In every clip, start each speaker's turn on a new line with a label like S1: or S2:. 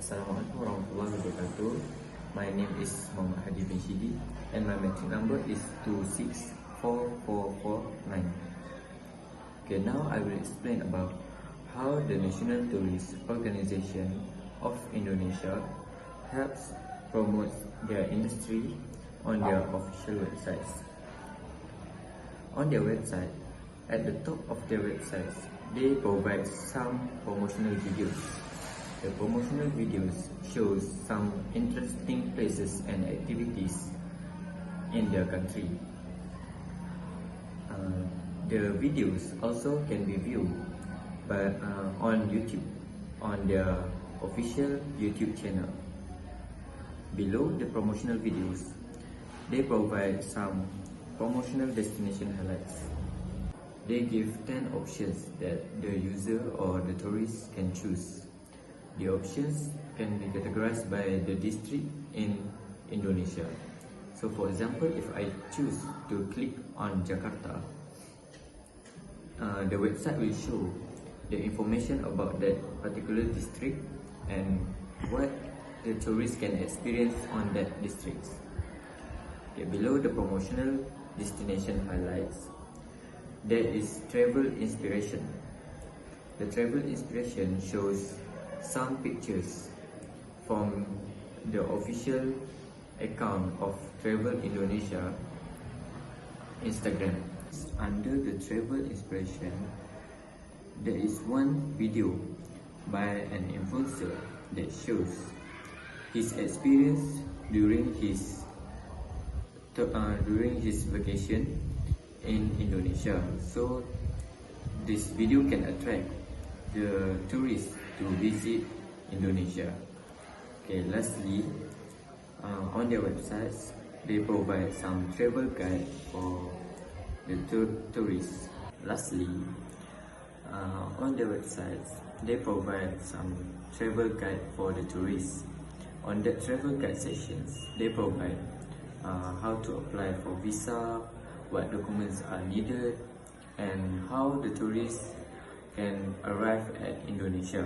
S1: Assalamualaikum warahmatullahi wabarakatuh. My name is Muhammad Hadi bin Shidi and my metric number is 264449. Okay, now I will explain about how the National Tourist Organization of Indonesia helps promote their industry on their official websites. On their website, at the top of their websites, they provide some promotional videos. The promotional videos shows some interesting places and activities in their country. The videos also can be viewed on YouTube, on their official YouTube channel. Below the promotional videos, they provide some promotional destination highlights. They give 10 options that the user or the tourist can choose. The options can be categorized by the district in Indonesia. So for example, if I choose to click on Jakarta, the website will show the information about that particular district and what the tourists can experience on that district. Okay, below the promotional destination highlights, there is travel inspiration. The travel inspiration shows some pictures from the official account of Travel Indonesia Instagram. Under the travel inspiration, there is one video by an influencer that shows his experience during his vacation in Indonesia. So this video can attract the tourists to visit Indonesia. Okay, lastly, on their websites, they provide some travel guide for the tourists. Lastly, on their websites, they provide some travel guide for the tourists. On the travel guide sections, they provide how to apply for visa, what documents are needed, and how the tourists can arrive at Indonesia.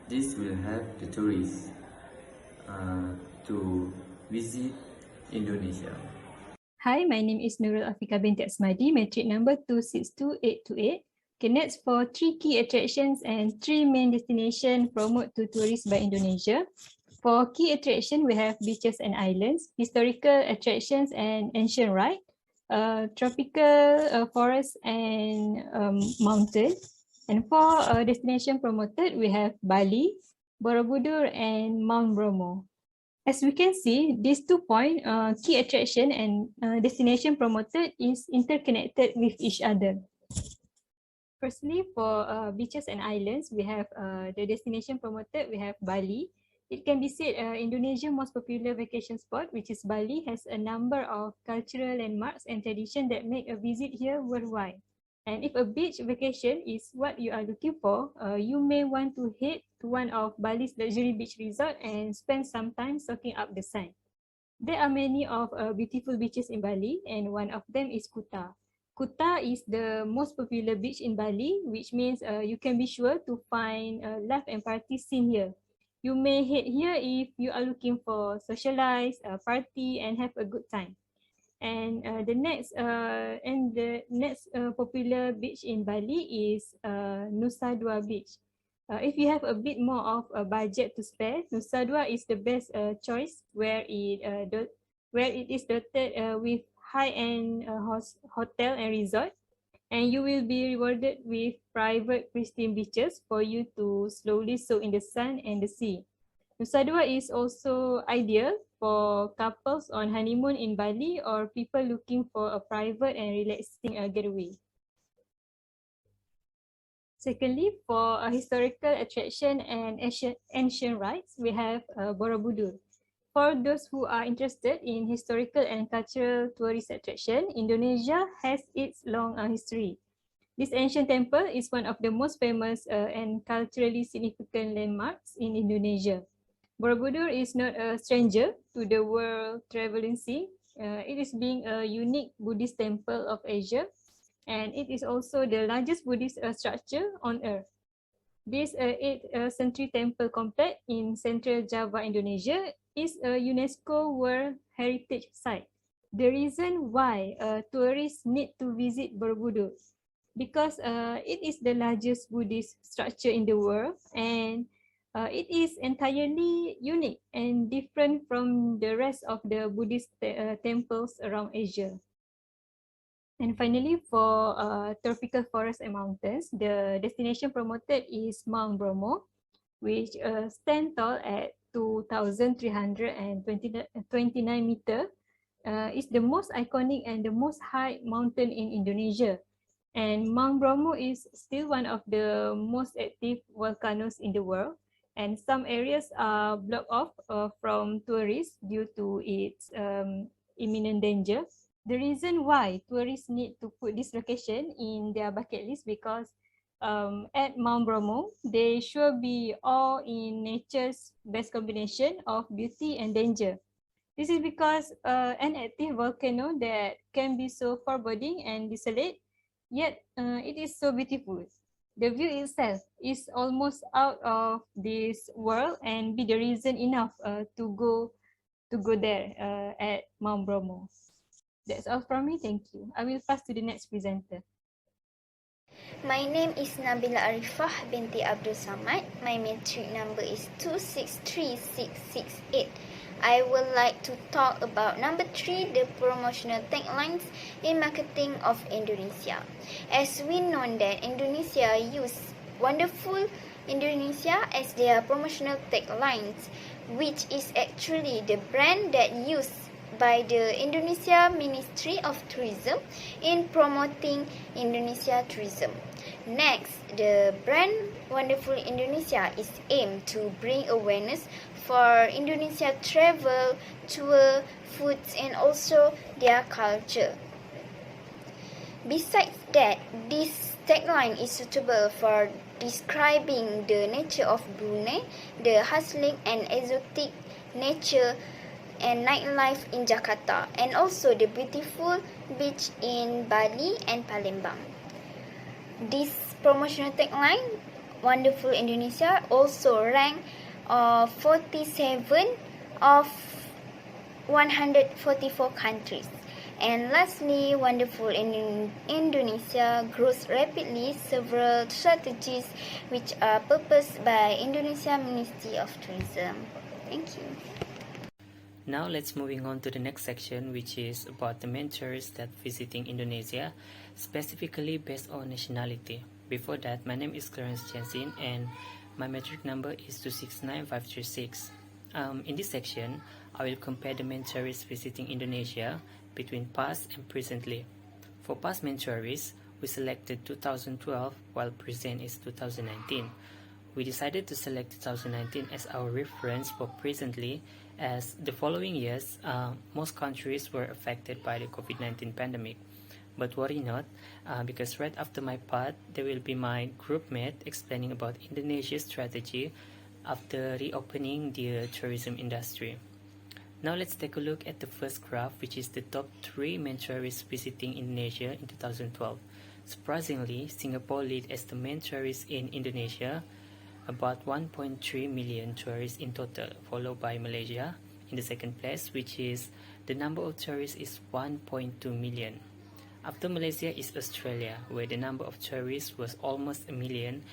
S1: This will help the tourists to visit Indonesia.
S2: Hi, my name is Nurul Afika binti Asmadi, metric number 262828. Okay, next for 3 key attractions and 3 main destinations promote to tourists by Indonesia. For key attraction, we have beaches and islands, historical attractions and ancient rite, tropical forest and mountain. And for destination promoted, we have Bali, Borobudur, and Mount Bromo. As we can see, these 2 points, key attraction and destination promoted, is interconnected with each other. Firstly, for beaches and islands, we have the destination promoted, we have Bali. It can be said Indonesia's most popular vacation spot, which is Bali, has a number of cultural landmarks and traditions that make a visit here worthwhile. And if a beach vacation is what you are looking for, you may want to head to one of Bali's luxury beach resort and spend some time soaking up the sun. There are many of beautiful beaches in Bali, and one of them is Kuta. Kuta is the most popular beach in Bali, which means you can be sure to find life and party scene here. You may head here if you are looking for socialize, party, and have a good time. And the next popular beach in Bali is Nusa Dua Beach. If you have a bit more of a budget to spare, Nusa Dua is the best choice, where it is dotted with high-end hotel and resort, and you will be rewarded with private pristine beaches for you to slowly soak in the sun and the sea. Nusa Dua is also ideal for couples on honeymoon in Bali or people looking for a private and relaxing getaway. Secondly, for a historical attraction and ancient rites, we have Borobudur. For those who are interested in historical and cultural tourist attraction, Indonesia has its long history. This ancient temple is one of the most famous and culturally significant landmarks in Indonesia. Borobudur is not a stranger to the world traveling scene. It is being a unique Buddhist temple of Asia, and it is also the largest Buddhist structure on earth. This 8th century temple complex in central Java, Indonesia is a UNESCO World Heritage Site. The reason why tourists need to visit Borobudur because it is the largest Buddhist structure in the world, and it is entirely unique and different from the rest of the Buddhist temples around Asia. And finally, for tropical forests and mountains, the destination promoted is Mount Bromo, which stands tall at 2,329 meters. It's the most iconic and the most high mountain in Indonesia. And Mount Bromo is still one of the most active volcanoes in the world. And some areas are blocked off from tourists due to its imminent danger. The reason why tourists need to put this location in their bucket list because at Mount Bromo, they should be all in nature's best combination of beauty and danger. This is because an active volcano that can be so foreboding and desolate, yet it is so beautiful. The view itself is almost out of this world and be the reason enough to go there at Mount Bromo. That's all from me. Thank you. I will pass to the next presenter.
S3: My name is Nabila Arifah binti Abdul Samad. My metric number is 263668. I would like to talk about number 3, the promotional taglines in marketing of Indonesia. As we know that Indonesia use wonderful Indonesia as their promotional taglines, which is actually the brand that used by the Indonesia Ministry of Tourism in promoting Indonesia tourism. Next, the brand Wonderful Indonesia is aimed to bring awareness for Indonesia travel, tour, foods and also their culture. Besides that, this tagline is suitable for describing the nature of Brunei, the hustling and exotic nature and nightlife in Jakarta, and also the beautiful beach in Bali and Palembang. This promotional tagline, Wonderful Indonesia, also ranked 47 of 144 countries. And lastly, Wonderful Indonesia grows rapidly several strategies which are proposed by Indonesia Ministry of Tourism. Thank you.
S4: Now let's moving on to the next section, which is about the main tourists that visiting Indonesia, specifically based on nationality. Before that, my name is Clarence Jensen and my metric number is 269536. In this section, I will compare the main tourists visiting Indonesia between past and presently. For past main tourists, we selected 2012 while present is 2019. We decided to select 2019 as our reference for presently as the following years, most countries were affected by the COVID-19 pandemic. But worry not, because right after my part, there will be my group mate explaining about Indonesia's strategy after reopening the tourism industry. Now let's take a look at the first graph, which is the top 3 main tourists visiting Indonesia in 2012. Surprisingly, Singapore lead as the main tourist in Indonesia, about 1.3 million tourists in total, followed by Malaysia in the second place, which is the number of tourists is 1.2 million. After Malaysia is Australia, where the number of tourists was almost a million,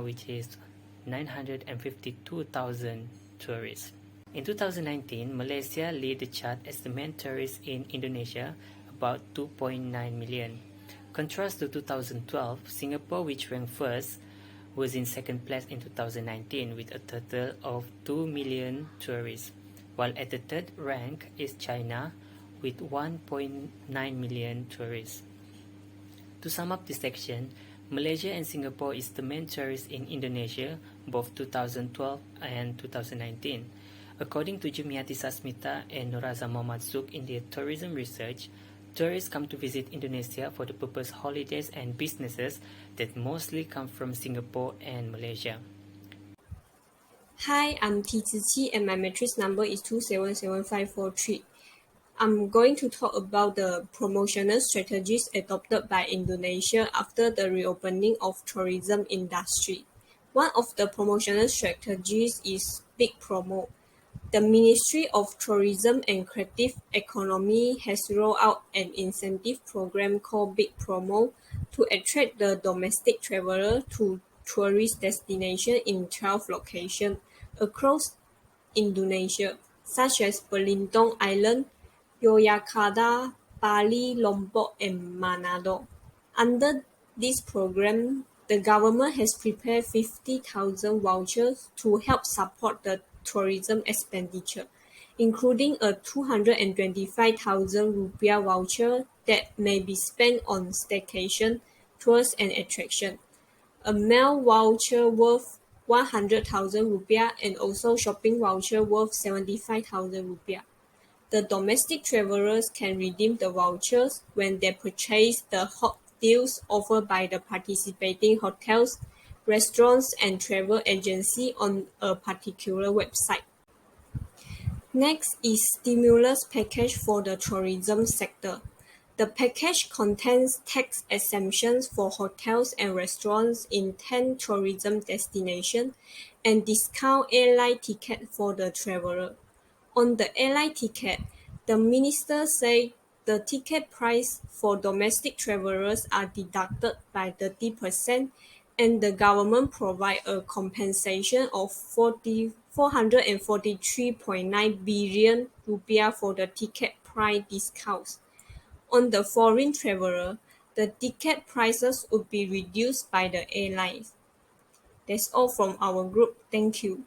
S4: which is 952,000 tourists. In 2019, Malaysia led the chart as the main tourist in Indonesia, about 2.9 million. Contrast to 2012, Singapore, which ranked first, was in second place in 2019 with a total of 2 million tourists, while at the third rank is China with 1.9 million tourists. To sum up this section, Malaysia and Singapore is the main tourist in Indonesia, both 2012 and 2019. According to Jumiati Sasmita and Noraza Muhammad Suk in their tourism research, tourists come to visit Indonesia for the purpose holidays and businesses that mostly come from Singapore and Malaysia.
S5: Hi, I'm T Ziqi and my matrix number is 277543. I'm going to talk about the promotional strategies adopted by Indonesia after the reopening of tourism industry. One of the promotional strategies is Big Promo. The Ministry of Tourism and Creative Economy has rolled out an incentive program called Big Promo to attract the domestic traveler to tourist destinations in 12 locations across Indonesia, such as Belitung Island, Yogyakarta, Bali, Lombok, and Manado. Under this program, the government has prepared 50,000 vouchers to help support the tourism expenditure, including a 225,000 rupiah voucher that may be spent on staycation, tours, and attractions, a meal voucher worth 100,000 rupiah, and also shopping voucher worth 75,000 rupiah. The domestic travelers can redeem the vouchers when they purchase the hot deals offered by the participating hotels, restaurants, and travel agency on a particular website. Next is stimulus package for the tourism sector. The package contains tax exemptions for hotels and restaurants in 10 tourism destinations and discount airline ticket for the traveler. On the airline ticket, the minister said the ticket price for domestic travelers are deducted by 30%, and the government provide a compensation of 443.9 billion rupiah for the ticket price discounts. On the foreign traveler, the ticket prices would be reduced by the airlines. That's all from our group. Thank you.